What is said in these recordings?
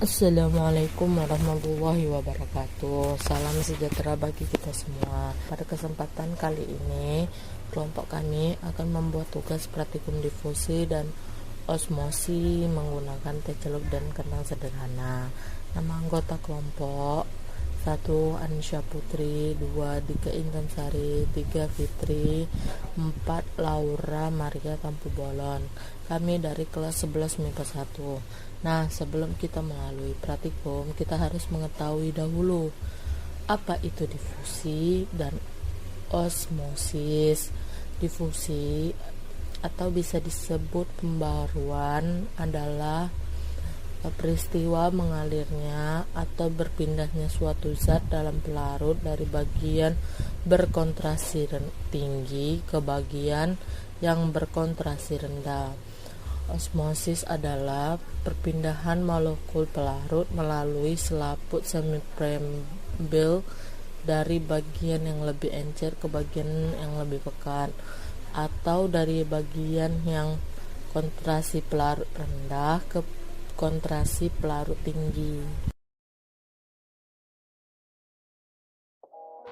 Assalamualaikum warahmatullahi wabarakatuh. Salam sejahtera bagi kita semua. Pada kesempatan kali ini, kelompok kami akan membuat tugas praktikum difusi dan osmosi menggunakan teh celup dan kentang sederhana. Nama anggota kelompok: 1. Anisha Putri, 2. Dika Intansari, 3. Fitri, 4. Laura Maria Tampu Bolon. Kami dari kelas 11 MIPA 1. Nah, sebelum kita melalui praktikum, kita harus mengetahui dahulu apa itu difusi dan osmosis. Difusi atau bisa disebut pembaruan adalah peristiwa mengalirnya atau berpindahnya suatu zat dalam pelarut dari bagian berkontraksi tinggi ke bagian yang berkontraksi rendah. Osmosis adalah perpindahan molekul pelarut melalui selaput semi-permeable dari bagian yang lebih encer ke bagian yang lebih pekat, atau dari bagian yang kontraksi pelarut rendah ke kontraksi pelarut tinggi.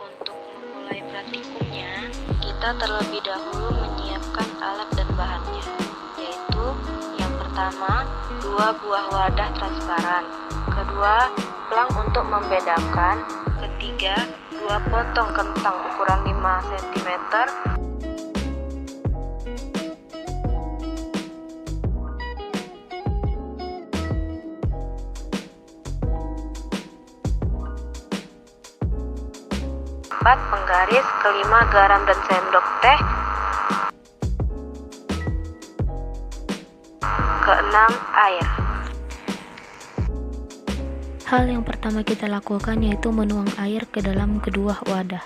Untuk memulai praktikumnya, kita terlebih dahulu menyiapkan alat dan bahannya, yaitu yang pertama, 2 buah wadah transparan, kedua, pelang untuk membedakan, ketiga, 2 potong kentang ukuran 5 cm, penggaris, kelima garam dan sendok teh, keenam air. Hal yang pertama kita lakukan yaitu menuang air ke dalam kedua wadah.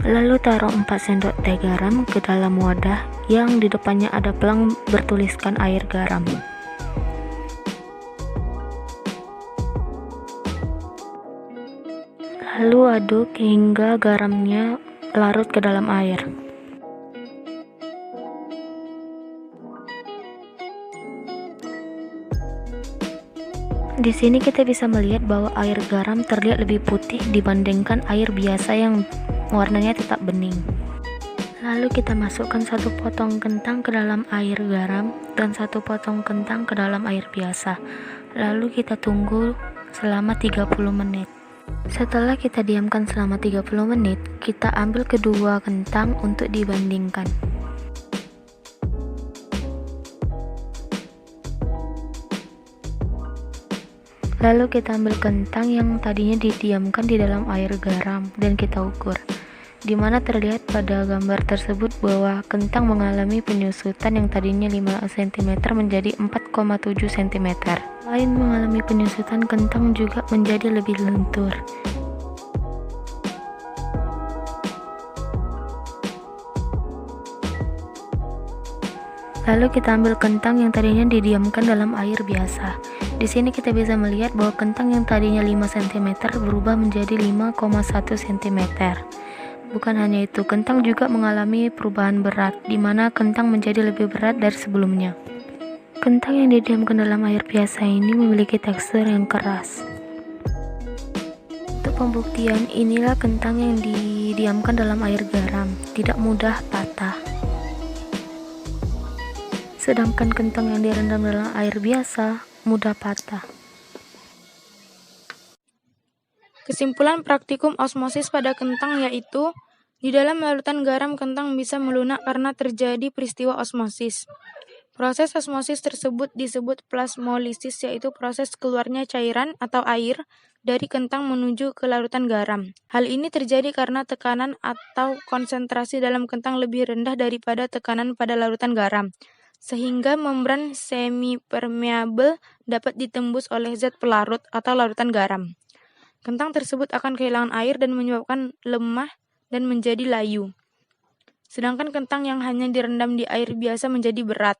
Lalu taruh 4 sendok teh garam ke dalam wadah yang di depannya ada pelang bertuliskan air garam. Lalu aduk hingga garamnya larut ke dalam air. Di sini kita bisa melihat bahwa air garam terlihat lebih putih dibandingkan air biasa yang warnanya tetap bening. Lalu kita masukkan 1 potong kentang ke dalam air garam dan 1 potong kentang ke dalam air biasa. Lalu kita tunggu selama 30 menit. Setelah kita diamkan selama 30 menit, kita ambil kedua kentang untuk dibandingkan. Lalu kita ambil kentang yang tadinya didiamkan di dalam air garam dan kita ukur, di mana terlihat pada gambar tersebut bahwa kentang mengalami penyusutan yang tadinya 5 cm menjadi 4,7 cm. Selain mengalami penyusutan, kentang juga menjadi lebih lentur. Lalu kita ambil kentang yang tadinya didiamkan dalam air biasa. Di sini kita bisa melihat bahwa kentang yang tadinya 5 cm berubah menjadi 5,1 cm. Bukan hanya itu, kentang juga mengalami perubahan berat, di mana kentang menjadi lebih berat dari sebelumnya. Kentang yang didiamkan dalam air biasa ini memiliki tekstur yang keras. Untuk pembuktian, inilah kentang yang didiamkan dalam air garam, tidak mudah patah. Sedangkan kentang yang direndam dalam air biasa mudah patah. Kesimpulan praktikum osmosis pada kentang yaitu, di dalam larutan garam kentang bisa melunak karena terjadi peristiwa osmosis. Proses osmosis tersebut disebut plasmolisis, yaitu proses keluarnya cairan atau air dari kentang menuju ke larutan garam. Hal ini terjadi karena tekanan atau konsentrasi dalam kentang lebih rendah daripada tekanan pada larutan garam, sehingga membran semi-permeable dapat ditembus oleh zat pelarut atau larutan garam. Kentang tersebut akan kehilangan air dan menyebabkan lemah dan menjadi layu. Sedangkan kentang yang hanya direndam di air biasa menjadi berat.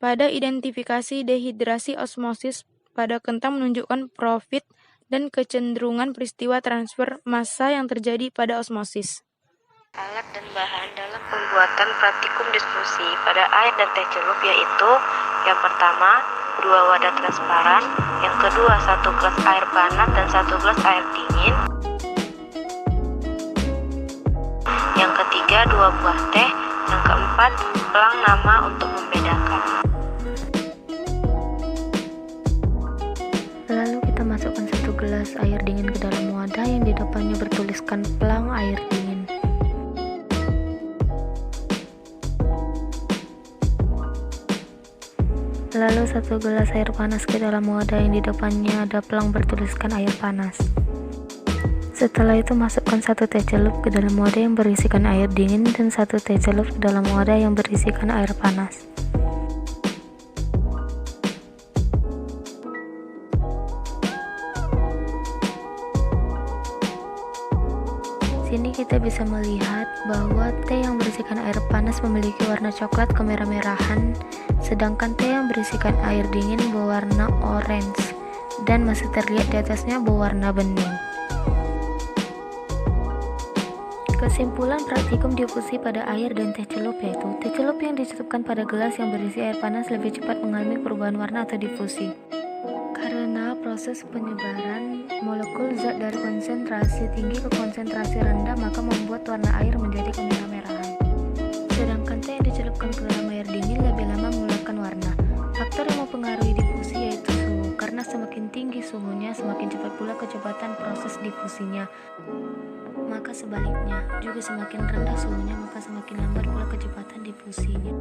Pada identifikasi dehidrasi osmosis pada kentang menunjukkan profit dan kecenderungan peristiwa transfer massa yang terjadi pada osmosis. Alat dan bahan dalam pembuatan praktikum difusi pada air dan teh celup yaitu yang pertama 2 wadah transparan, yang kedua 1 gelas air panas dan 1 gelas air dingin, yang ketiga 2 buah teh, yang keempat pelang nama untuk membedakan. Lalu kita masukkan 1 gelas air dingin ke dalam wadah yang di depannya bertuliskan pelang air dingin. Lalu 1 gelas air panas ke dalam wadah yang di depannya ada pelang bertuliskan air panas. Setelah itu masukkan 1 teh celup ke dalam wadah yang berisikan air dingin dan 1 teh celup ke dalam wadah yang berisikan air panas. Sini kita bisa melihat bahwa teh yang berisikan air panas memiliki warna coklat kemerah-merahan, sedangkan teh yang berisikan air dingin berwarna orange dan masih terlihat di atasnya berwarna bening. Kesimpulan praktikum difusi pada air dan teh celup yaitu teh celup yang dicetupkan pada gelas yang berisi air panas lebih cepat mengalami perubahan warna atau difusi. Karena proses penyebaran molekul zat dari konsentrasi tinggi ke konsentrasi rendah maka membuat warna air menjadi kemerah-merahan. Sedangkan teh yang dicelupkan ke dalam air dingin lebih lama mengeluarkan warna. Faktor yang mempengaruhi difusi yaitu suhu, karena semakin tinggi suhunya semakin cepat pula kecepatan proses difusinya. Maka sebaliknya, juga semakin rendah suhunya maka semakin lambat pula kecepatan difusinya.